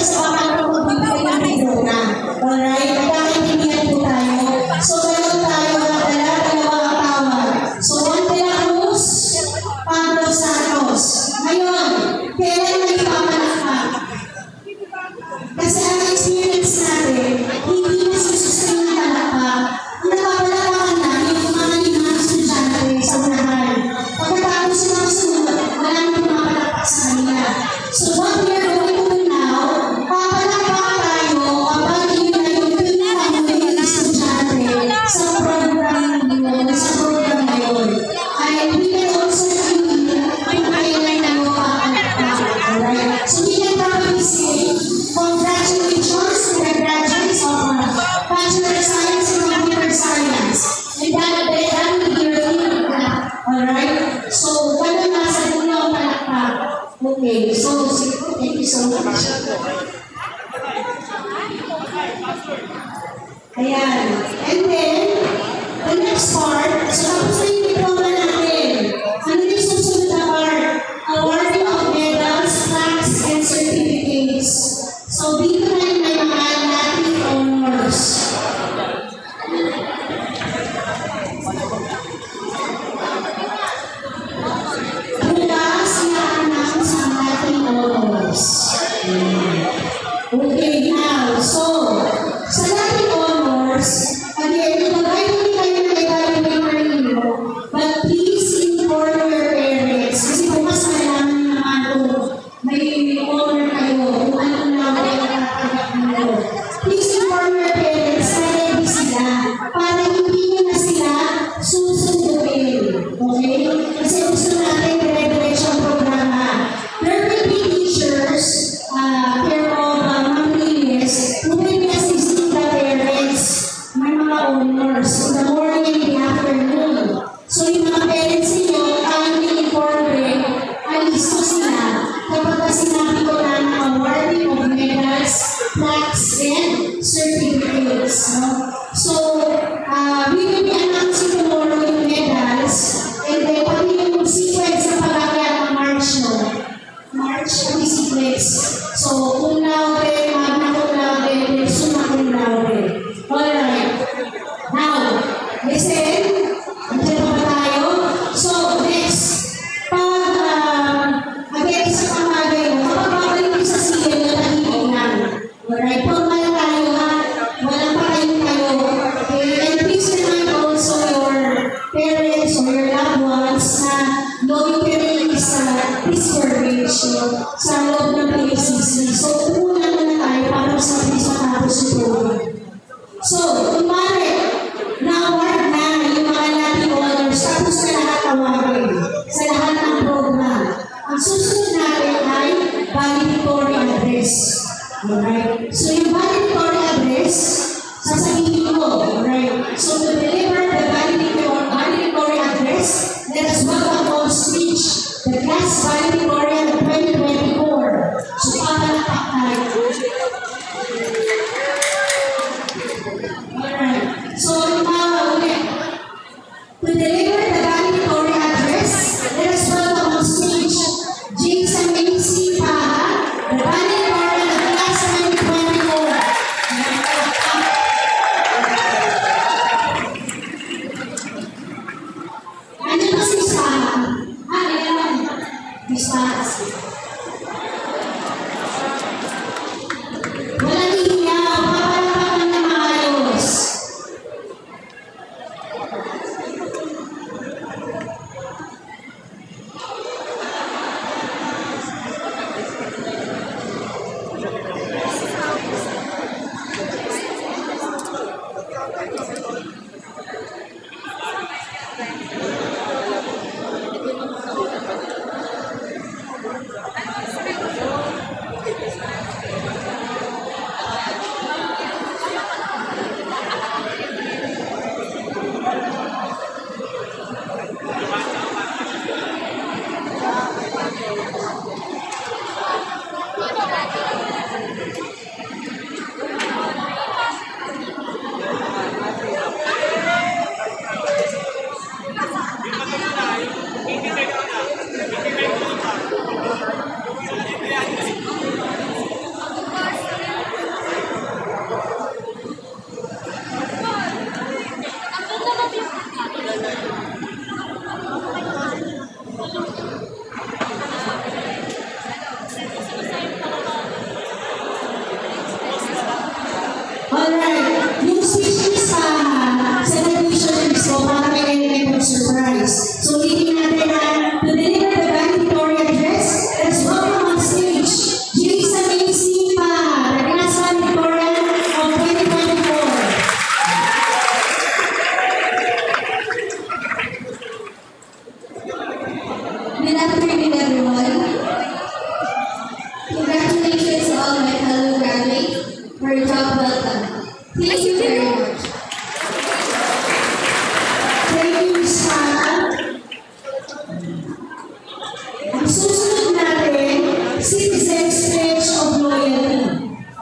mas baka magbibigay ng corona. Alright? Nagkakaintindihan po tayo. So, ganoon tayo na dalawang tawag. So, Juan de la Cruz, Pablo Santos. Ngayon, kailan na ipapalakpak? Kasi ang experience natin, hindi na susustain ng palakpak. Ang napapalakpakan na yung mga limang estudyante sa unahan. Pagkatapos sila masunod, wala nang pumapalakpak sa kanila. So, what we are going to do now, papalakpak tayo kapag yun na yung pinakamuling estudyante sa program yun, sa program na yun. And we can also feel kung kailan na yung papalakpak. Alright? So, we can probably say, congratulations to the graduates of Bachelor of Science in Computer Science. And that will be your team. Alright? So, kaya nasa dulo ang palakpak. Okay, so, thank you so much. Ayan. And then, the next part, so tapos na yung diploma natin. Ano yung susunod na part? Awarding of medals, plaques, and certificates. So, dito na yung may mga Latin honors. Bukas, i-announce ang Latin honors. Okay, now, so, sa Latin honors, again, ibagay hindi kayo na evaluator ninyo, but please inform your parents. Kasi bukas malaman naman kung may honor kayo, kung ano na kayo natatanggap ninyo. Please inform your parents na ready sila para hindi nyo na sila susundin. Okay? Kasi gusto natin dire-diretso ang programa. There will be teachers, care of Mamlinis, who will be assisting the parents, may mga honors in the morning and the afternoon. So yung mga parents ninyo, kindly inform them, alis ko sila kapag sinabi ko na ng awarding of medals, plaques, and certificates. No? So, we will be announcing tomorrow yung medals, and then pati yung sequence ng pag-akyat ng March, no? March yung sequence. So, kung laude, magna kung laude, summa kung laude. Alright. Now, listen. Andiyan pa ba tayo? So, next. Again, sa pamagay mo, kapag babalik ko sa siya, natahimik lang. Alright? Formal tayo, ha? Walang pakayin tayo. Okay? And please remind also your parents or your loved ones na yung parent is discouraged sa loob ng PACC. So, muna tayo para sa tapos yung program. So, kumari, na-award na yung mga Latin honors, tapos na lahat awarded sa lahat ng program. Ang susunod natin ay valedictory address. Alright? So, yung valedictory address, sasabihin ko. Alright? So, to deliver the valedictory address, let us welcome on stage the class valedictorian of 2024. So, papalakpak tayo. Alright. So, ulit. To deliver the valedictory address, let us welcome on stage James and Macy Paha, the valedictorian of class 2024. Ano ba si Paha? Ayan. Miss Paha. Walang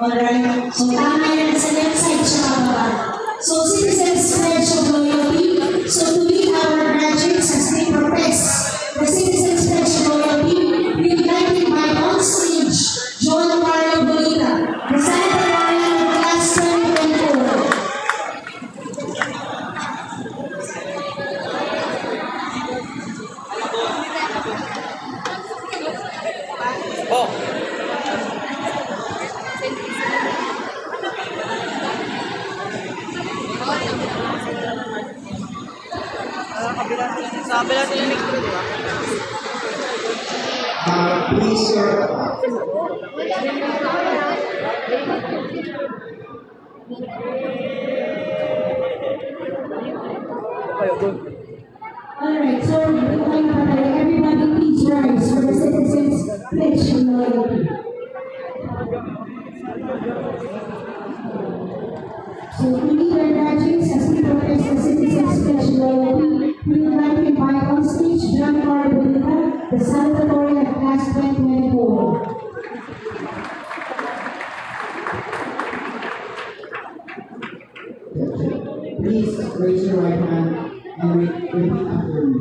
Alright? So, tama yan sa left side siya bababa. So, citizens pledge of loyalty. So, to be our graduates as we profess the citizens pledge of loyalty, we would like to invite on stage John Mario Bonita, the Salvatorian of Class 2024. Sa kabila sila next di ba? Please, sir. Alright, so everybody please rise for the citizens pledge of loyalty. So to lead our graduates as we profess the citizens pledge of loyalty, we would like to invite on stage John Mario Bonita, the Salvatorian of Class 2024. Please raise your right hand and repeat after me.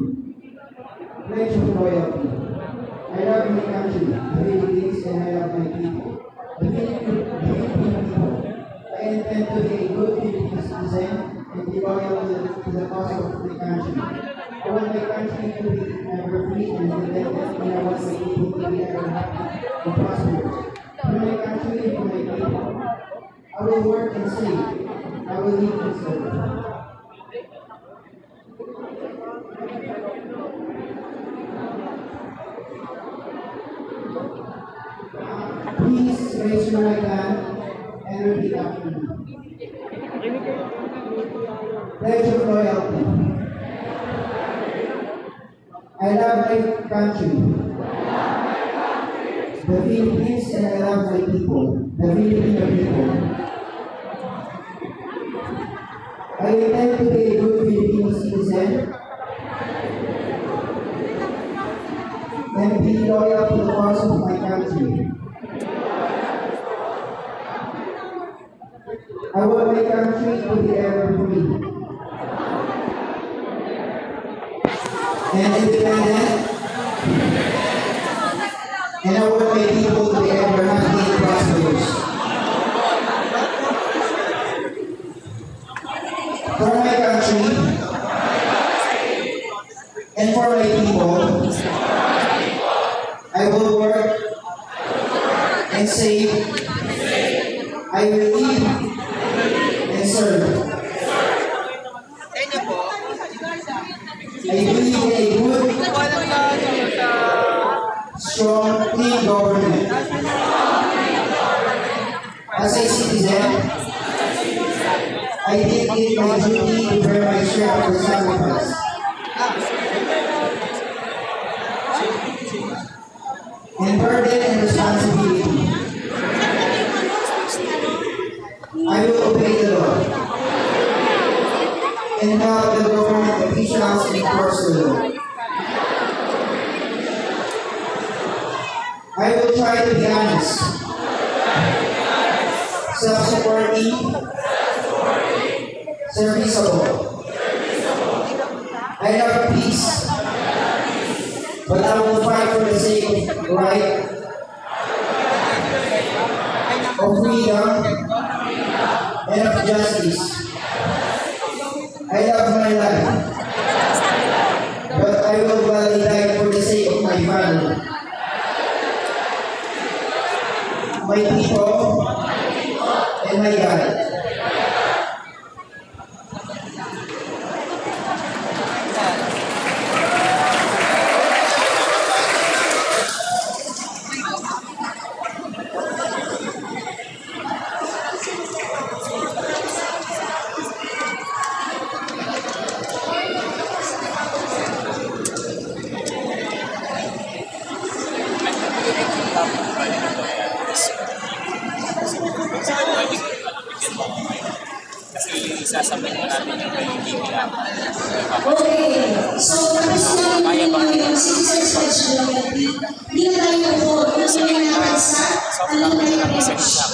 Pledge of loyalty. I love my country, the Philippines, and I love my people. The Philippine people. I intend to be a good Filipino citizen and be loyal to the cause of the country. I want my country to be ever free and independent, and I want my people to be ever happy and prosperous. For my country and for my people, I will work and save. I will lead and serve. Please raise your right hand and repeat after me. Pledge of loyalty. I love my country, the Philippines, and I love my people, the Filipino people. I intend to be a good Filipino citizen and be loyal to the cause of my country. I want my country to be ever free and independent, and I want my people to be ever happy and prosperous. For my country and for my people, I will work and save. I will lead and serve. I believe in a good, strong, clean government. As a citizen, I think it my duty to bear my share of the sacrifice. And burden and responsibility. I will obey the law and help the government officials enforce the law. I will try to be honest, self-supporting, serviceable. I love peace, but I will fight for the sake of right, of freedom, and of justice. I love my life, but I will gladly die for the sake of my family, my people, and my God. Sasabit mo natin yung kaibigan. Okay, so tapos na yung citizens pledge of loyalty. Hindi na tayo po, kasi may naman sa alumni pledge.